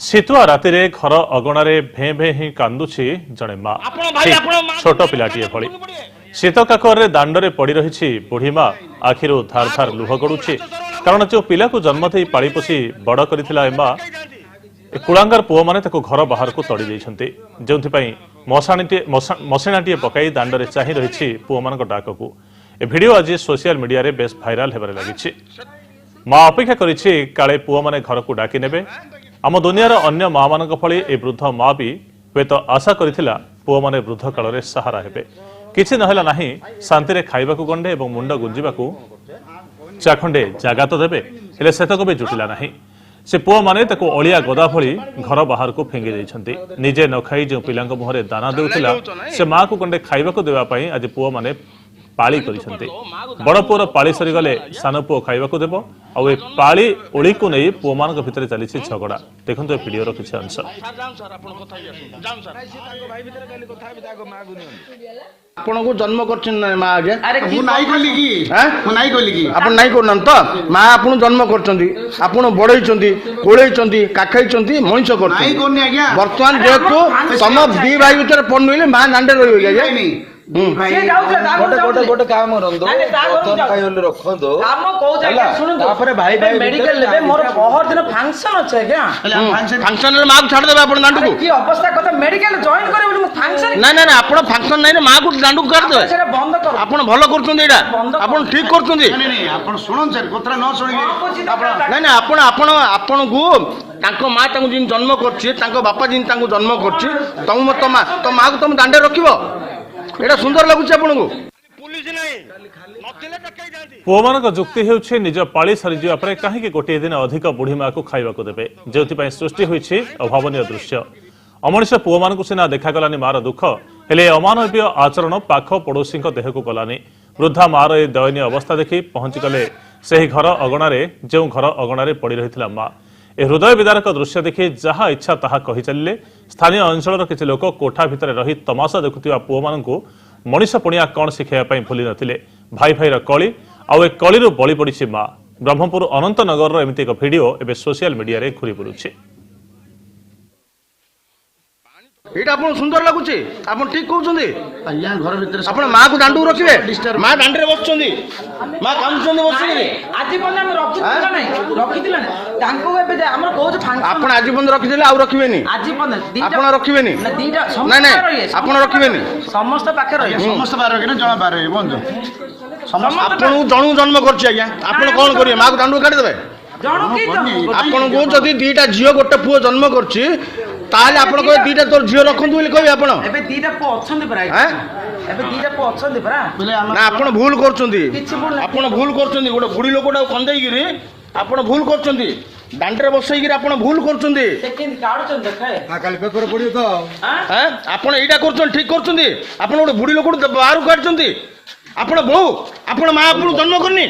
ଶୀତୁଆ ରାତିରେ ଘର ଅଗଣାରେ ଭେଁ ଭେଁ ହିଁ କାନ୍ଦୁଛି ଜଣେ ମା ଛୋଟ ପିଲାଟିଏ ଭଳି। ଶୀତ କାକରରେ ଦାଣ୍ଡରେ ପଡ଼ି ରହିଛି ବୁଢ଼ୀ ମା। ଆଖିରୁ ଧାର ଧାର ଲୁହ ଗଡୁଛି, କାରଣ ଯେଉଁ ପିଲାକୁ ଜନ୍ମ ଦେଇ ପାଳି ପୋଷି ବଡ଼ କରିଥିଲା ଏ ମା, କୁଳାଙ୍ଗାର ପୁଅମାନେ ତାକୁ ଘର ବାହାରକୁ ତଡ଼ି ଦେଇଛନ୍ତି, ଯେଉଁଥିପାଇଁ ମଶିଣାଟିଏ ପକାଇ ଦାଣ୍ଡରେ ଚାହିଁ ରହିଛି ପୁଅମାନଙ୍କ ଡାକକୁ। ଏ ଭିଡିଓ ଆଜି ସୋସିଆଲ ମିଡିଆରେ ବେଶ୍ ଭାଇରାଲ ହେବାରେ ଲାଗିଛି। ମା ଅପେକ୍ଷା କରିଛି କାଳେ ପୁଅମାନେ ଘରକୁ ଡାକି ନେବେ। ଆମ ଦୁନିଆର ଅନ୍ୟ ମାମାନଙ୍କ ଭଳି ଏ ବୃଦ୍ଧ ମା ବି ହୁଏତ ଆଶା କରିଥିଲା ପୁଅମାନେ ବୃଦ୍ଧ କାଳରେ ସାହାରା ହେବେ। କିଛି ନହେଲା ନାହିଁ, ଶାନ୍ତିରେ ଖାଇବାକୁ ଗଣ୍ଡେ ଏବଂ ମୁଣ୍ଡ ଗୁଞ୍ଜିବାକୁ ଚାଖଣ୍ଡେ ଜାଗା ତ ଦେବେ, ହେଲେ ସେତକ ବି ଜୁଟିଲା ନାହିଁ। ସେ ପୁଅମାନେ ତାକୁ ଅଳିଆ ଗଦା ଭଳି ଘର ବାହାରକୁ ଫିଙ୍ଗି ଦେଇଛନ୍ତି। ନିଜେ ନ ଖାଇ ଯେଉଁ ପିଲାଙ୍କ ମୁହଁରେ ଦାନା ଦେଉଥିଲା, ସେ ମାକୁ ଗଣ୍ଡେ ଖାଇବାକୁ ଦେବା ପାଇଁ ଆଜି ପୁଅମାନେ ପାଳି କରିଛନ୍ତି। ବଡ଼ ପୁଅର ପାଳି ସରିଗଲେ ସାନ ପୁଅ ଖାଇବାକୁ ଦେବ, ଆଉ ଏ ପାଳି ଓଳିକୁ ନେଇ ପୁଅମାନଙ୍କ ଭିତରେ ଚାଲିଛି ଝଗଡ଼ା। ଦେଖନ୍ତୁ ଏ ଭିଡିଓର କିଛି ଅଂଶ। ଆପଣଙ୍କୁ ଜନ୍ମ କରିଛନ୍ତି ନା ମା? ଆଜ୍ଞା ମୁଁ ନାଇଁ କହିଲି କି ମୁଁ ନାଇଁ କହିଲି କି ଆପଣ ନାଇଁ କରୁନାହାନ୍ତି ତ? ମା ଆପଣଙ୍କୁ ଜନ୍ମ କରିଛନ୍ତି, ଆପଣ ବଢେଇଛନ୍ତି, କୋଳେଇଛନ୍ତି, କାଖେଇଛନ୍ତି, ମଣିଷ ନାଇଁ କରିଛନ୍ତି। କରୁନି ଆଜ୍ଞା। ବର୍ତ୍ତମାନ ଯେହେତୁ ତମ ଦି ଭାଇ ଭିତରେ ପଡୁନି, ମା ଦାଣ୍ଡରେ ରହିବ କି ଆଜ୍ଞା? ଗୋଟେ କାମ କରନ୍ତୁ, ବର୍ତ୍ତମାନ ପାଇଁ ବୋଲି ରଖନ୍ତୁ। ତାପରେ ଭାଇ ଭାଇ ମେଡିକାଲ ନେବେ। ମୋର ପହରଦିନ ଫଙ୍କସନ ଅଛି ଆଜ୍ଞା। ଫଙ୍କସନରେ ମାକୁ ଛାଡ଼ିଦେବେ ଆପଣ ଦାଣ୍ଡକୁ? କି ଅବସ୍ଥା କଥା, ମେଡିକାଲ ଜଏନ୍ କରିବେ ବୋଲି ମୁଁ ଫଙ୍କସନ। ନାଇଁ ନାଇଁ ଆପଣ ଫଙ୍କସନ ନାଇଁ, ମାକୁ ଦାଣ୍ଡକୁ କାଢିଦେବେ। ସେଟା ବନ୍ଦ କର। ଆପଣ ଭଲ କରୁଛନ୍ତି, ଏଇଟା ଆପଣ ଠିକ କରୁଛନ୍ତି। ନାଇଁ ନାଇଁ ଆପଣ ଶୁଣନ୍ତୁ ସାର୍, କଥା ନ ଶୁଣିକି ନାଇଁ ନାଇଁ ଆପଣଙ୍କୁ ତାଙ୍କ ମା ତାଙ୍କୁ ଯେମିତି ଜନ୍ମ କରୁଛି, ତାଙ୍କ ବାପା ଯେମିତି ତାଙ୍କୁ ଜନ୍ମ କରୁଛି, ତମ ମାକୁ ତମ ଦାଣ୍ଡରେ ରଖିବ? ଏଇଟା ସୁନ୍ଦର ଲାଗୁଛି ଆପଣଙ୍କୁ? ପୁଅମାନଙ୍କ ଯୁକ୍ତି ହେଉଛି ନିଜ ପାଳି ସରିଯିବା ପରେ କାହିଁକି ଗୋଟିଏ ଦିନ ଅଧିକ ବୁଢ଼ୀ ମାକୁ ଖାଇବାକୁ ଦେବେ, ଯେଉଁଥିପାଇଁ ସୃଷ୍ଟି ହୋଇଛି ଅଭାବନୀୟ ଦୃଶ୍ୟ। ଅମଣିଷ ପୁଅମାନଙ୍କୁ ସିନା ଦେଖାଗଲାନି ମାର ଦୁଃଖ, ହେଲେ ଅମାନବୀୟ ଆଚରଣ ପାଖ ପଡ଼ୋଶୀଙ୍କ ଦେହକୁ ଗଲାନି। ବୃଦ୍ଧା ମାର ଏ ଦୟନୀୟ ଅବସ୍ଥା ଦେଖି ପହଞ୍ଚିଗଲେ ସେହି ଘର ଅଗଣାରେ, ଯେଉଁ ଘର ଅଗଣାରେ ପଡ଼ି ରହିଥିଲା ମା। ଏ ହୃଦୟ ବିଦାରକ ଦୃଶ୍ୟ ଦେଖି ଯାହା ଇଚ୍ଛା ତାହା କହି ଚାଲିଲେ। ସ୍ଥାନୀୟ ଅଞ୍ଚଳର କିଛି ଲୋକ କୋଠା ଭିତରେ ରହି ତମାସା ଦେଖୁଥିବା ପୁଅମାନଙ୍କୁ ମଣିଷ ପଣିଆ କ'ଣ ଶିଖାଇବା ପାଇଁ ଭୁଲି ନଥିଲେ। ଭାଇ ଭାଇର କଳି, ଆଉ ଏ କଳିରୁ ବଳି ପଡ଼ିଛି ମା। ବ୍ରହ୍ମପୁର ଅନନ୍ତନଗରର ଏମିତି ଏକ ଭିଡିଓ ଏବେ ସୋସିଆଲ ମିଡିଆରେ ଘୁରି ବୁଲୁଛି। ଏଇଟା ଆପଣଙ୍କୁ ସୁନ୍ଦର ଲାଗୁଛି? ଆପଣ ଠିକ କହୁଛନ୍ତି ଆଜ୍ଞା। ଘର ଭିତରେ ଆପଣ ମାକୁ ଦାଣ୍ଡକୁ ରଖିବେ? ମା ଦାଣ୍ଡରେ ବସୁଛନ୍ତି, ମା କାନ୍ଦୁଛନ୍ତି ବସିକି। ଆଜି ପର୍ଯ୍ୟନ୍ତ ଆମେ ରଖିଥିଲା ନା ତାଙ୍କୁ। ଏବେ ଆମର କହୁଛୁ ଆପଣ ଆଜି ପର୍ଯ୍ୟନ୍ତ ରଖିଥିଲେ, ଆଉ ରଖିବେନି? ଆଜି ପର୍ଯ୍ୟନ୍ତ ଆପଣ ରଖିବେନି? ଦିଟା ନାଇଁ ନାଇଁ ଆପଣ ରଖିବେନି? ସମସ୍ତ ପାଖରେ ରହିବେ। ସମସ୍ତ ବାର ରହିବେ ନା ଜଣେ ବାର ରହିବେ? ବନ୍ଧୁ ଆପଣଙ୍କୁ ଜଣକୁ ଜନ୍ମ କରୁଛି ଆଜ୍ଞା, ଆପଣ କଣ କରିବେ? ମାକୁ ଦାଣ୍ଡକୁ କାଢିଦେବେ? ଆପଣଙ୍କୁ ଯଦି ଦିଟା ଝିଅ ଗୋଟେ ପୁଅ ଜନ୍ମ କରୁଛି, ତାହେଲେ ଆପଣ କହିବେ ଦିଟା ତୋର ଝିଅ ରଖନ୍ତୁ ବୋଲି କହିବେ ଆପଣ? ଏବେ ଦିଟା ପୁଅ ଅଛନ୍ତି ପରା। ଏବେ ଦିଟା ପୁଅ ଅଛନ୍ତି ପରା। ନା ଆପଣ ଭୁଲ କରୁଛନ୍ତି, ଆପଣ ଭୁଲ କରୁଛନ୍ତି। ଗୋଟେ ବୁଢୀ ଲୋକଟାକୁ କନ୍ଦେଇକିରି ଆପଣ ଭୁଲ କରୁଛନ୍ତି, ଦାଣ୍ଡରେ ବସେଇକିରି ଆପଣ ଭୁଲ କରୁଛନ୍ତି। ଆପଣ ଏଇଟା କରୁଛନ୍ତି, ଠିକ କରୁଛନ୍ତି? ଆପଣ ଗୋଟେ ବୁଢୀ ଲୋକକୁ ବାହାରକୁ କାଢୁଛନ୍ତି। ଆପଣ ବୋଉ, ଆପଣ ମା ଆପଣଙ୍କୁ ଜନ୍ମ କରିନି?